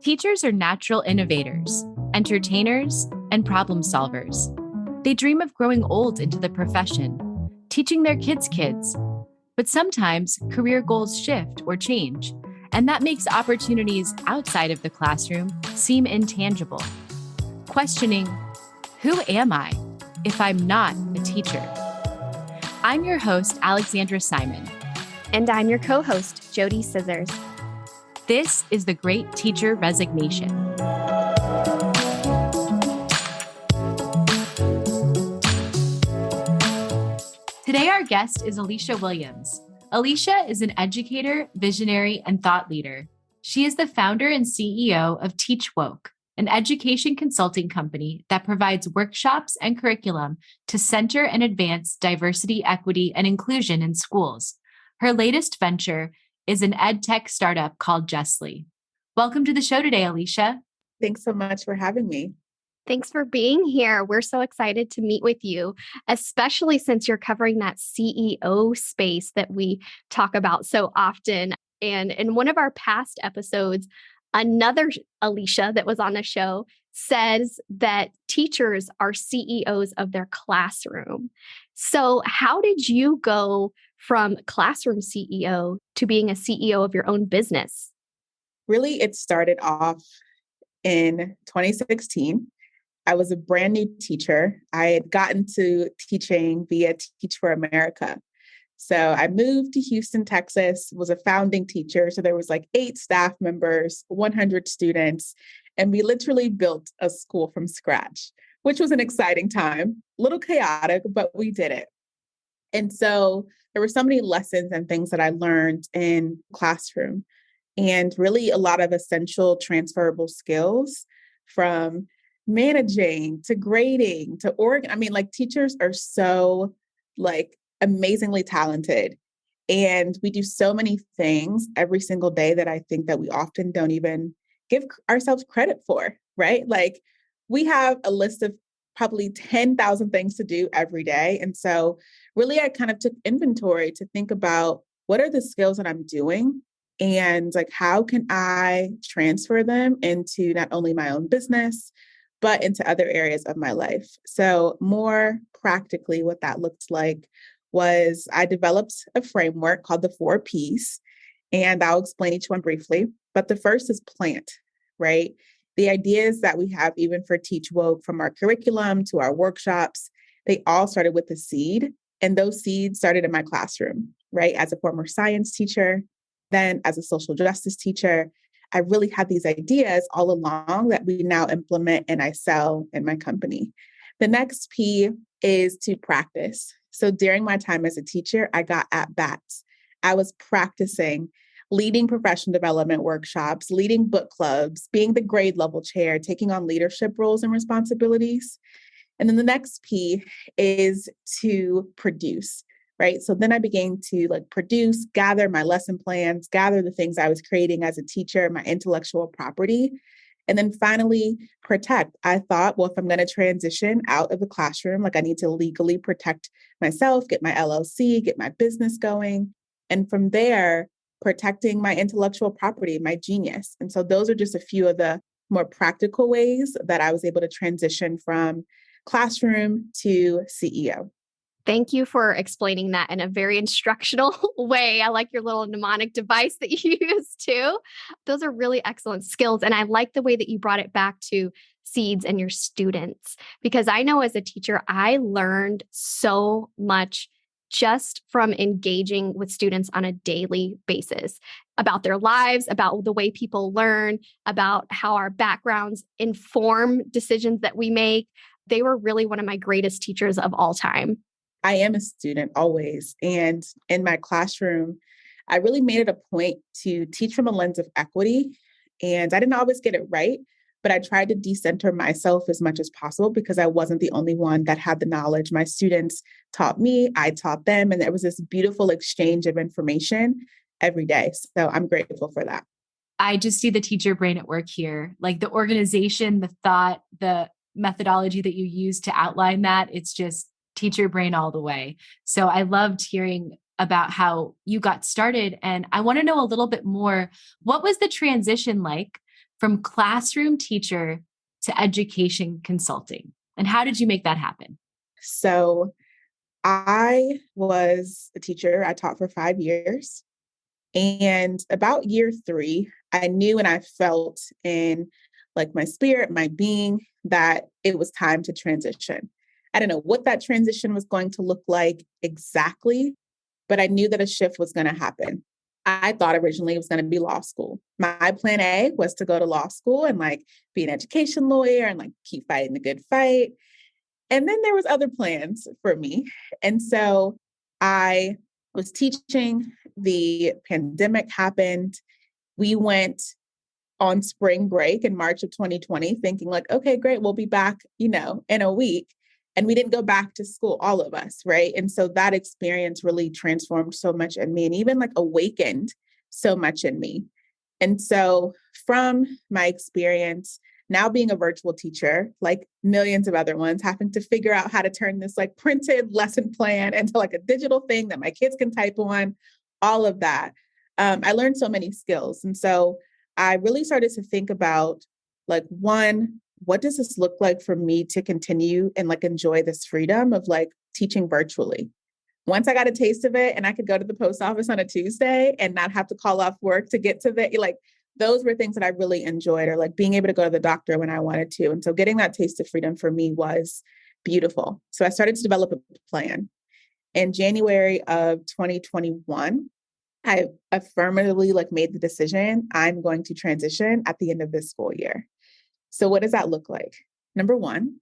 Teachers are natural innovators, entertainers, and problem solvers. They dream of growing old into the profession, teaching their kids. But sometimes career goals shift or change, and that makes opportunities outside of the classroom seem intangible. Questioning, who am I if I'm not a teacher? I'm your host, Alexandra Simon. And I'm your co-host, JoDee Scissors. This is The Great Teacher Resignation. Today, our guest is Alicia Williams. Alicia is an educator, visionary, and thought leader. She is the founder and CEO of TeachWoke, an education consulting company that provides workshops and curriculum to center and advance diversity, equity, and inclusion in schools. Her latest venture is an edtech startup called Justli. Welcome to the show today, Alicia. Thanks so much for having me. Thanks for being here. We're so excited to meet with you, especially since you're covering that CEO space that we talk about so often. And in one of our past episodes, another Alicia that was on the show says that teachers are CEOs of their classroom. So how did you go from classroom CEO to being a CEO of your own business? Really, it started off in 2016. I was a brand new teacher. I had gotten to teaching via Teach for America. So I moved to Houston, Texas, was a founding teacher. So there was like 8 staff members, 100 students, and we literally built a school from scratch, which was an exciting time, a little chaotic, but we did it. And so there were so many lessons and things that I learned in classroom, and really a lot of essential transferable skills from managing to grading to teachers are so amazingly talented. And we do so many things every single day that I think that we often don't even give ourselves credit for, right? Like we have a list of probably 10,000 things to do every day. And so really, I kind of took inventory to think about what are the skills that I'm doing and how can I transfer them into not only my own business, but into other areas of my life. So more practically, what that looked like was I developed a framework called the 4 Ps, and I'll explain each one briefly. But the first is plant, right? The ideas that we have, even for TeachWoke, from our curriculum to our workshops, they all started with a seed. And those seeds started in my classroom, right? As a former science teacher, then as a social justice teacher, I really had these ideas all along that we now implement and I sell in my company. The next P is to practice. So during my time as a teacher, I got at bats. I was practicing leading professional development workshops, leading book clubs, being the grade level chair, taking on leadership roles and responsibilities. And then the next P is to produce, right? So then I began to produce, gather my lesson plans, gather the things I was creating as a teacher, my intellectual property. And then finally, protect. I thought, well, if I'm going to transition out of the classroom, I need to legally protect myself, get my LLC, get my business going. And from there, protecting my intellectual property, my genius. And so those are just a few of the more practical ways that I was able to transition from classroom to CEO. Thank you for explaining that in a very instructional way. I like your little mnemonic device that you use too. Those are really excellent skills. And I like the way that you brought it back to seeds and your students, because I know as a teacher, I learned so much just from engaging with students on a daily basis about their lives, about the way people learn, about how our backgrounds inform decisions that we make. They were really one of my greatest teachers of all time. I am a student always. And in my classroom, I really made it a point to teach from a lens of equity. And I didn't always get it right, but I tried to decenter myself as much as possible because I wasn't the only one that had the knowledge. My students taught me, I taught them, and there was this beautiful exchange of information every day. So I'm grateful for that. I just see the teacher brain at work here, like the organization, the thought, the methodology that you use to outline that. It's just teacher brain all the way. So I loved hearing about how you got started. And I want to know a little bit more. What was the transition like from classroom teacher to education consulting? And how did you make that happen? So I was a teacher. I taught for 5 years. And about year 3, I knew and I felt in like my spirit, my being, that it was time to transition. I didn't know what that transition was going to look like exactly, but I knew that a shift was going to happen. I thought originally it was going to be law school. My plan A was to go to law school and like be an education lawyer and like keep fighting the good fight. And then there was other plans for me. And so I was teaching, the pandemic happened. We went on spring break in March of 2020, thinking like, okay, great, we'll be back, in a week. And we didn't go back to school, all of us, right? And so that experience really transformed so much in me and even like awakened so much in me. And so from my experience, now being a virtual teacher, like millions of other ones, having to figure out how to turn this like printed lesson plan into like a digital thing that my kids can type on, all of that. I learned so many skills. And so I really started to think about like, one, what does this look like for me to continue and like enjoy this freedom of like teaching virtually? Once I got a taste of it and I could go to the post office on a Tuesday and not have to call off work to get to like, those were things that I really enjoyed, or like being able to go to the doctor when I wanted to. And so getting that taste of freedom for me was beautiful. So I started to develop a plan. In January of 2021, I affirmatively like made the decision, I'm going to transition at the end of this school year. So what does that look like? Number one,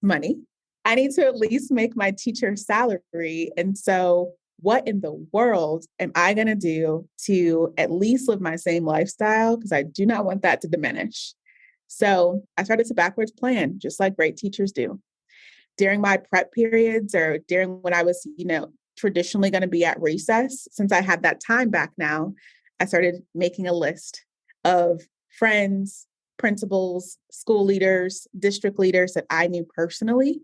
money. I need to at least make my teacher salary. And so what in the world am I going to do to at least live my same lifestyle? Because I do not want that to diminish. So I started to backwards plan, just like great teachers do. During my prep periods or during when I was, traditionally going to be at recess, since I had that time back now, I started making a list of friends, principals, school leaders, district leaders that I knew personally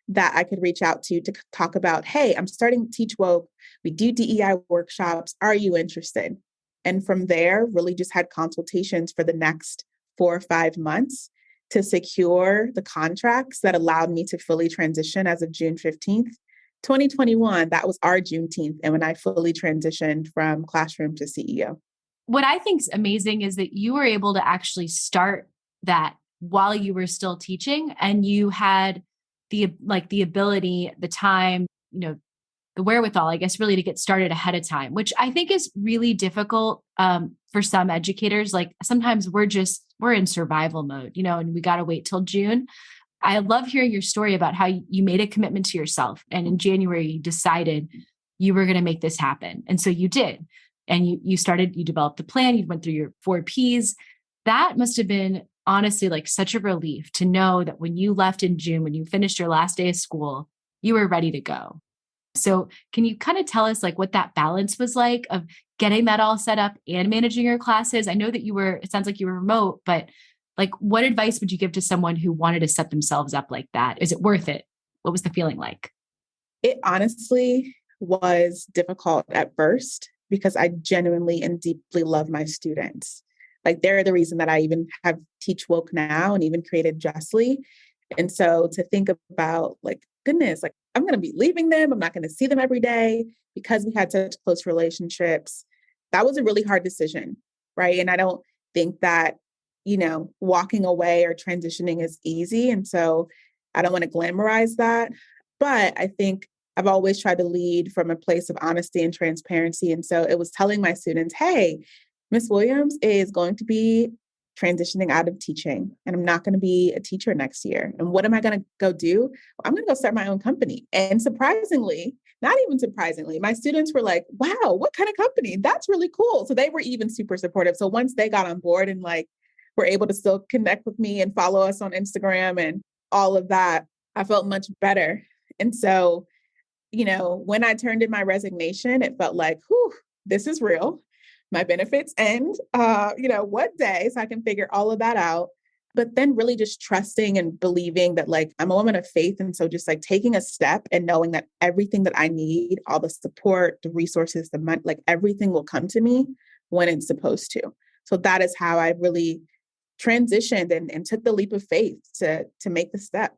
that I could reach out to talk about, hey, I'm starting to teach woke. We do DEI workshops. Are you interested? And from there, really just had consultations for the next 4 or 5 months to secure the contracts that allowed me to fully transition as of June 15th. 2021, that was our Juneteenth. And when I fully transitioned from classroom to CEO. What I think is amazing is that you were able to actually start that while you were still teaching, and you had the ability, the time, the wherewithal, I guess, really to get started ahead of time, which I think is really difficult for some educators. Like sometimes we're in survival mode, and we got to wait till June. I love hearing your story about how you made a commitment to yourself. And in January, you decided you were going to make this happen. And so you did. And you developed the plan, you went through your 4 Ps. That must have been honestly like such a relief to know that when you left in June, when you finished your last day of school, you were ready to go. So can you kind of tell us like what that balance was like of getting that all set up and managing your classes? I know that it sounds like you were remote, but like what advice would you give to someone who wanted to set themselves up like that? Is it worth it? What was the feeling like? It honestly was difficult at first because I genuinely and deeply love my students. Like they're the reason that I even have Teach Woke now and even created Justli. And so to think about like, goodness, like I'm going to be leaving them. I'm not going to see them every day because we had such close relationships. That was a really hard decision, right? And I don't think that, walking away or transitioning is easy. And so I don't want to glamorize that. But I think I've always tried to lead from a place of honesty and transparency. And so it was telling my students, hey, Miss Williams is going to be transitioning out of teaching, and I'm not going to be a teacher next year. And what am I going to go do? Well, I'm going to go start my own company. And surprisingly, not even surprisingly, my students were like, wow, what kind of company? That's really cool. So they were even super supportive. So once they got on board and like were able to still connect with me and follow us on Instagram and all of that, I felt much better. And so, when I turned in my resignation, it felt like, whew, this is real. My benefits end, what day, so I can figure all of that out. But then really just trusting and believing that like I'm a woman of faith. And so just like taking a step and knowing that everything that I need, all the support, the resources, the money, like everything will come to me when it's supposed to. So that is how I really transitioned and took the leap of faith to make the step.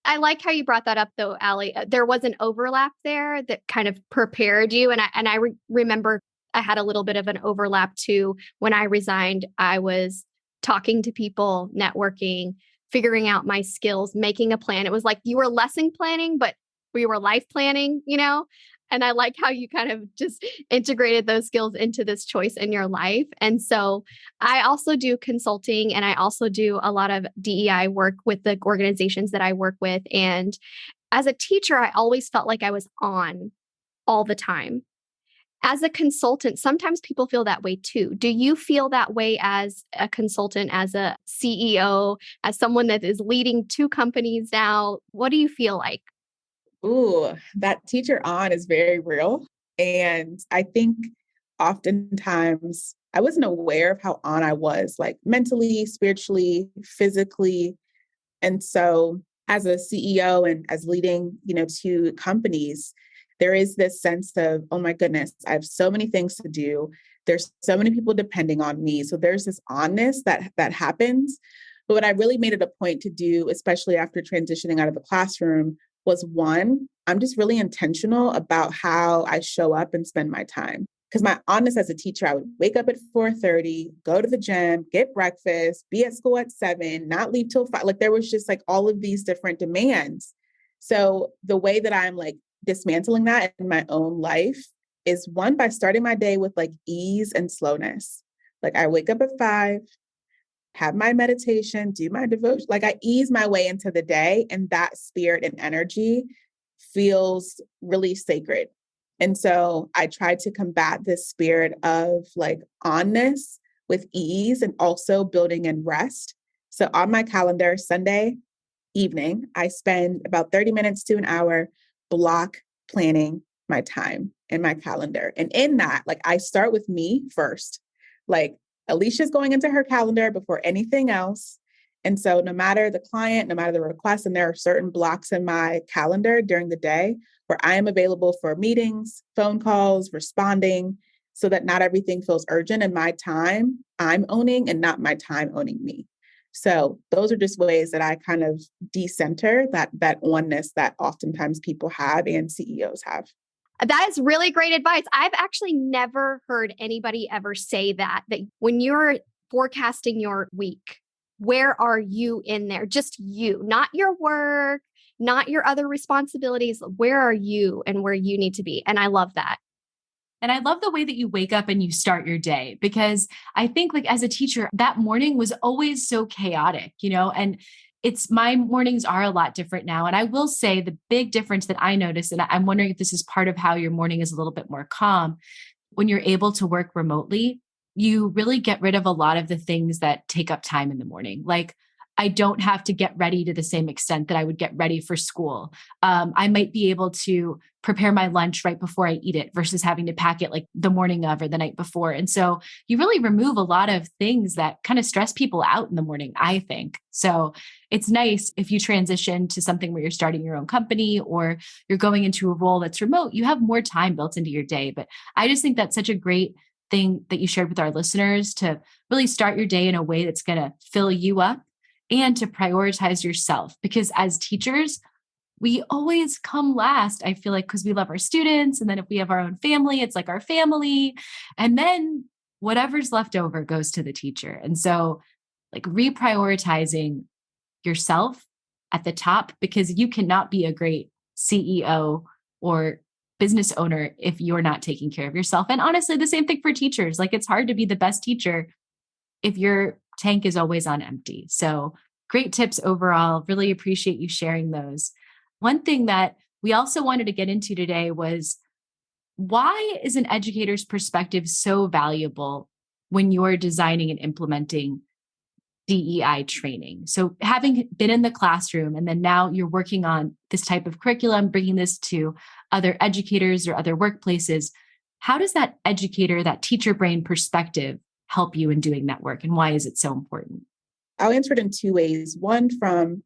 I like how you brought that up though, Ali. There was an overlap there that kind of prepared you. And I remember I had a little bit of an overlap too. When I resigned, I was talking to people, networking, figuring out my skills, making a plan. It was like you were lesson planning, but we were life planning, And I like how you kind of just integrated those skills into this choice in your life. And so I also do consulting and I also do a lot of DEI work with the organizations that I work with. And as a teacher, I always felt like I was on all the time. As a consultant, sometimes people feel that way too. Do you feel that way as a consultant, as a CEO, as someone that is leading 2 companies now? What do you feel like? Ooh, that teacher on is very real. And I think oftentimes I wasn't aware of how on I was, like mentally, spiritually, physically. And so as a CEO and as leading, 2 companies, there is this sense of, oh my goodness, I have so many things to do. There's so many people depending on me. So there's this onness that happens. But what I really made it a point to do, especially after transitioning out of the classroom, was one, I'm just really intentional about how I show up and spend my time. Because my honest as a teacher, I would wake up at 4:30, go to the gym, get breakfast, be at school at 7, not leave till 5. Like there was just like all of these different demands. So the way that I'm like dismantling that in my own life is one, by starting my day with like ease and slowness. Like I wake up at 5, have my meditation, do my devotion. Like I ease my way into the day and that spirit and energy feels really sacred. And so I try to combat this spirit of like onness with ease and also building in rest. So on my calendar, Sunday evening, I spend about 30 minutes to an hour block planning my time in my calendar. And in that, like I start with me first. Like Alicia's going into her calendar before anything else. And so no matter the client, no matter the request, and there are certain blocks in my calendar during the day where I am available for meetings, phone calls, responding, so that not everything feels urgent and my time I'm owning and not my time owning me. So those are just ways that I kind of decenter that oneness that oftentimes people have and CEOs have. That is really great advice. I've actually never heard anybody ever say that when you're forecasting your week, where are you in there? Just you, not your work, not your other responsibilities. Where are you and where you need to be? And I love that. And I love the way that you wake up and you start your day, because I think like as a teacher, that morning was always so chaotic, and my mornings are a lot different now. And I will say the big difference that I noticed, and I'm wondering if this is part of how your morning is a little bit more calm, when you're able to work remotely, you really get rid of a lot of the things that take up time in the morning. Like I don't have to get ready to the same extent that I would get ready for school. I might be able to prepare my lunch right before I eat it versus having to pack it like the morning of or the night before. And so you really remove a lot of things that kind of stress people out in the morning, I think. So it's nice if you transition to something where you're starting your own company or you're going into a role that's remote, you have more time built into your day. But I just think that's such a great thing that you shared with our listeners, to really start your day in a way that's going to fill you up and to prioritize yourself. Because as teachers, we always come last, I feel like, because we love our students. And then if we have our own family, it's like our family. And then whatever's left over goes to the teacher. And so like reprioritizing yourself at the top, because you cannot be a great CEO or business owner if you're not taking care of yourself. And honestly, the same thing for teachers. Like it's hard to be the best teacher if your tank is always on empty. So great tips overall. Really appreciate you sharing those. One thing that we also wanted to get into today was, why is an educator's perspective so valuable when you're designing and implementing DEI training? So having been in the classroom and then now you're working on this type of curriculum, bringing this to other educators or other workplaces, how does that educator, that teacher brain perspective help you in doing that work? And why is it so important? I'll answer it in 2 ways. One, from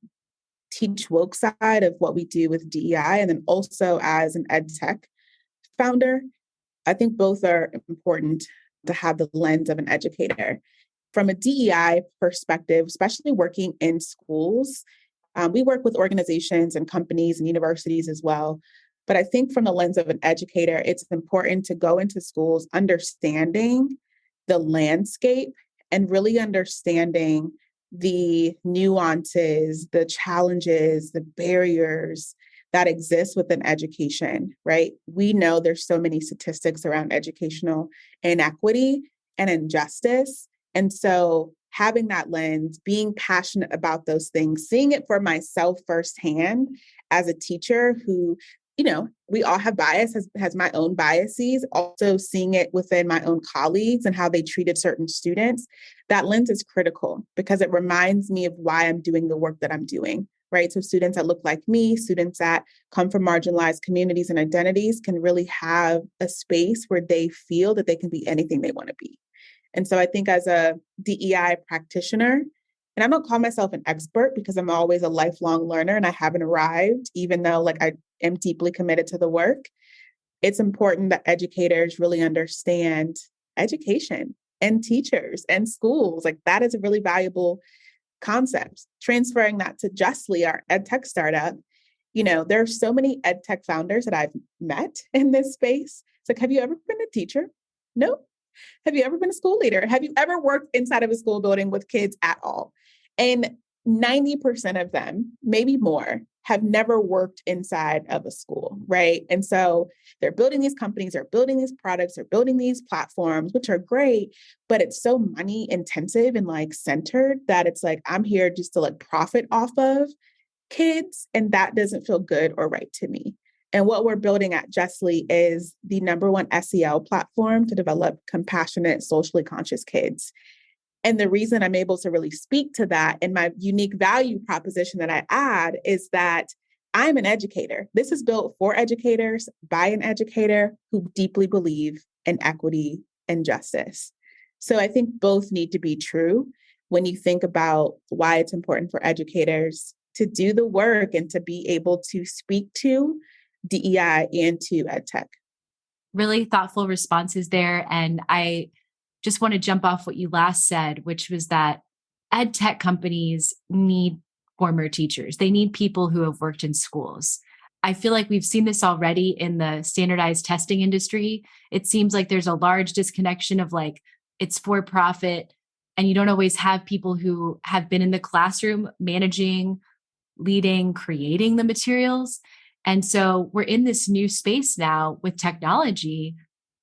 Teach Woke side of what we do with DEI, and then also as an edtech founder. I think both are important to have the lens of an educator. from a DEI perspective, especially working in schools, we work with organizations and companies and universities as well. But I think from the lens of an educator, it's important to go into schools understanding the landscape and really understanding the nuances, the challenges, the barriers that exist within education, right? We know there's so many statistics around educational inequity and injustice. And so having that lens, being passionate about those things, seeing it for myself firsthand as a teacher who, we all have bias, has my own biases, also seeing it within my own colleagues and how they treated certain students, that lens is critical because it reminds me of why I'm doing the work that I'm doing, right? So students that look like me, students that come from marginalized communities and identities can really have a space where they feel that they can be anything they want to be. And so I think as a DEI practitioner, and I don't call myself an expert because I'm always a lifelong learner and I haven't arrived, even though I am deeply committed to the work. It's important that educators really understand education and teachers and schools. That is a really valuable concept. Transferring that to Justli, our edtech startup, there are so many edtech founders that I've met in this space. It's have you ever been a teacher? No. Have you ever been a school leader? Have you ever worked inside of a school building with kids at all? And 90% of them, maybe more, have never worked inside of a school, right? And so they're building these companies, they're building these products, they're building these platforms, which are great, but it's so money intensive and centered that it's I'm here just to profit off of kids. And that doesn't feel good or right to me. And what we're building at Justli is the #1 SEL platform to develop compassionate, socially conscious kids. And the reason I'm able to really speak to that and my unique value proposition that I add is that I'm an educator. This is built for educators by an educator who deeply believe in equity and justice. So I think both need to be true when you think about why it's important for educators to do the work and to be able to speak to DEI and to EdTech. Really thoughtful responses there. And I just want to jump off what you last said, which was that EdTech companies need former teachers. They need people who have worked in schools. I feel like we've seen this already in the standardized testing industry. It seems like there's a large disconnection of it's for profit, and you don't always have people who have been in the classroom managing, leading, creating the materials. And so we're in this new space now with technology,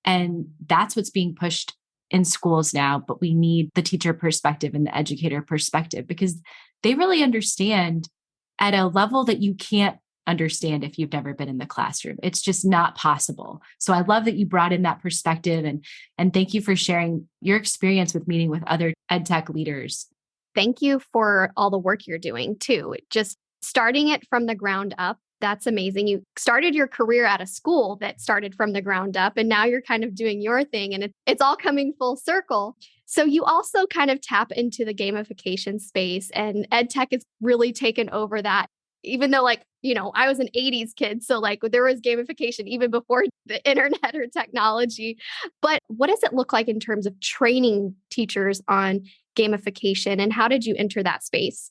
and that's what's being pushed in schools now. But we need the teacher perspective and the educator perspective because they really understand at a level that you can't understand if you've never been in the classroom. It's just not possible. So I love that you brought in that perspective, and thank you for sharing your experience with meeting with other EdTech leaders. Thank you for all the work you're doing too. Just starting it from the ground up. That's amazing. You started your career at a school that started from the ground up, and now you're kind of doing your thing, and it's all coming full circle. So you also kind of tap into the gamification space, and EdTech has really taken over that. Even though I was an 80s kid, so there was gamification even before the internet or technology. But what does it look like in terms of training teachers on gamification, and how did you enter that space?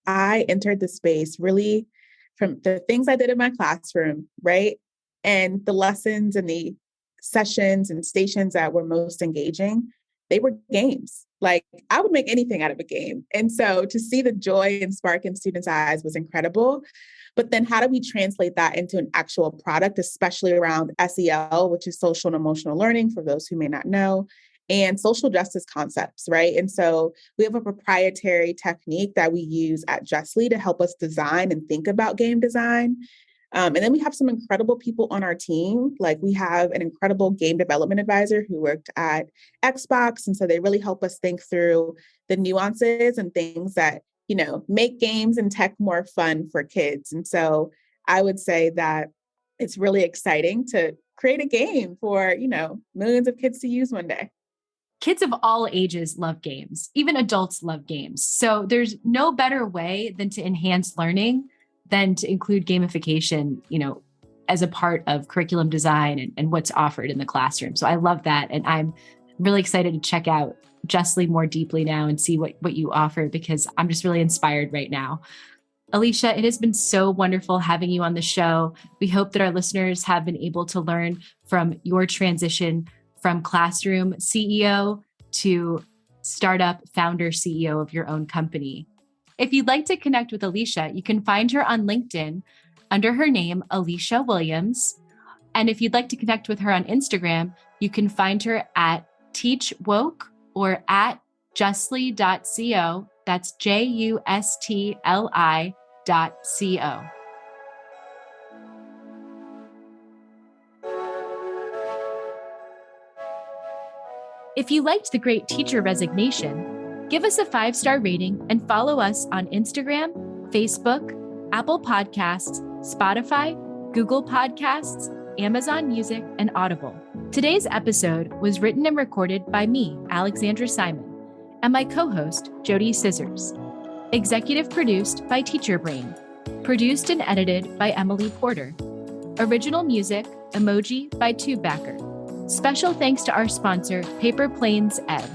I entered the space really from the things I did in my classroom, right? And the lessons and the sessions and stations that were most engaging, they were games. I would make anything out of a game. And so to see the joy and spark in students' eyes was incredible. But then how do we translate that into an actual product, especially around SEL, which is social and emotional learning for those who may not know, and social justice concepts, right? And so we have a proprietary technique that we use at Justli to help us design and think about game design. And then we have some incredible people on our team. We have an incredible game development advisor who worked at Xbox. And so they really help us think through the nuances and things that, make games and tech more fun for kids. And so I would say that it's really exciting to create a game for, millions of kids to use one day. Kids of all ages love games. Even adults love games. So there's no better way than to enhance learning than to include gamification, as a part of curriculum design and what's offered in the classroom. So I love that. And I'm really excited to check out Justli more deeply now and see what you offer, because I'm just really inspired right now. Alicia, it has been so wonderful having you on the show. We hope that our listeners have been able to learn from your transition from classroom CEO to startup founder CEO of your own company. If you'd like to connect with Alicia, you can find her on LinkedIn under her name, Alicia Williams. And if you'd like to connect with her on Instagram, you can find her at teachwoke or at justli.co. That's JUSTLI.co. If you liked The Great Teacher Resignation, give us a 5-star rating and follow us on Instagram, Facebook, Apple Podcasts, Spotify, Google Podcasts, Amazon Music, and Audible. Today's episode was written and recorded by me, Alexandra Simon, and my co-host, JoDee Scissors. Executive produced by Teacher Brain. Produced and edited by Emily Porter. Original music, Emoji by Tubebacker. Special thanks to our sponsor, Paper Planes Ed.